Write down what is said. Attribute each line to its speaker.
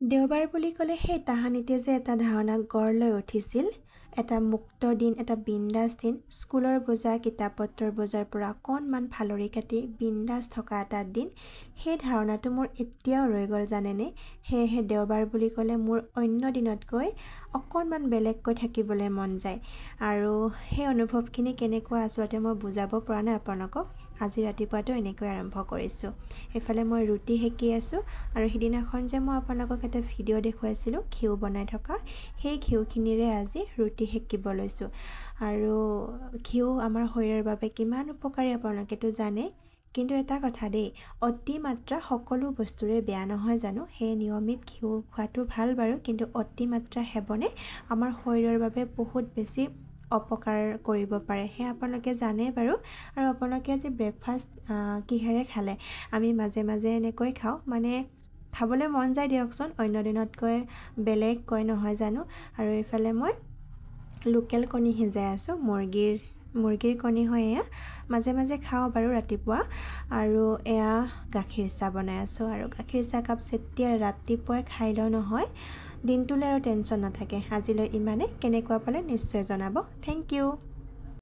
Speaker 1: দেওবাৰ বুলি ক'লে সেই তাহানিতে যে এটা ধাৰণা গঢ় লৈ উঠিছিল, এটা মুক্ত দিন, এটা বিন্দাছ দিন, স্কুলৰ বোজা কিতাপ পত্ৰৰ বোজাৰ পৰা অকণমান ফালৰি কাটি বিন্দাছ থকা এটা দিন, সেই ধাৰণাটো মোৰ এতিয়াও ৰৈ গ'ল জানেনে। সেয়েহে দেওবাৰ বুলি ক'লে মোৰ অন্য দিনতকৈ অকণমান বেলেগকৈ থাকিবলৈ মন যায়। আৰু সেই অনুভৱখিনি কেনেকুৱা আচলতে মই বুজাব পৰা নাই আপোনালোকক। আজি ৰাতিপুৱাটো এনেকৈ আৰম্ভ কৰিছোঁ। এইফালে মই ৰুটি সেকি আছোঁ আৰু সিদিনাখন যে মই আপোনালোকক এটা ভিডিঅ' দেখুৱাইছিলোঁ ঘিউ বনাই থকা, সেই ঘিউখিনিৰে আজি ৰুটি সেকিব লৈছোঁ। আৰু ঘিউ আমাৰ শৰীৰৰ বাবে কিমান উপকাৰী আপোনালোকেতো জানে। কিন্তু এটা কথা দেই, অতিমাত্ৰা সকলো বস্তুৰে বেয়া নহয় জানো। সেই নিয়মিত ঘিউ খোৱাটো ভাল বাৰু, কিন্তু অতিমাত্ৰা সেৱনে আমাৰ শৰীৰৰ বাবে বহুত বেছি অপকাৰ কৰিব পাৰে, সেয়া আপোনালোকে জানে বাৰু। আৰু আপোনালোকে আজি ব্ৰেকফাষ্ট কিহেৰে খালে? আমি মাজে মাজে এনেকৈ খাওঁ, মানে খাবলৈ মন যায় দিয়কচোন, অন্য দিনতকৈ বেলেগকৈ নহয় জানো। আৰু এইফালে মই লোকেল কণী সিজাই আছোঁ, মুৰ্গীৰ কণী হয় এয়া। মাজে মাজে খাওঁ বাৰু ৰাতিপুৱা। আৰু এয়া গাখীৰ চাহ বনাই আছোঁ, আৰু গাখীৰ চাহ কাপ যেতিয়া ৰাতিপুৱাই খাই লওঁ নহয়, দিনটোলৈ আৰু টেনশ্যন নাথাকে। আজিলৈ ইমানে। কেনেকুৱা পালে নিশ্চয় জনাব। Thank U.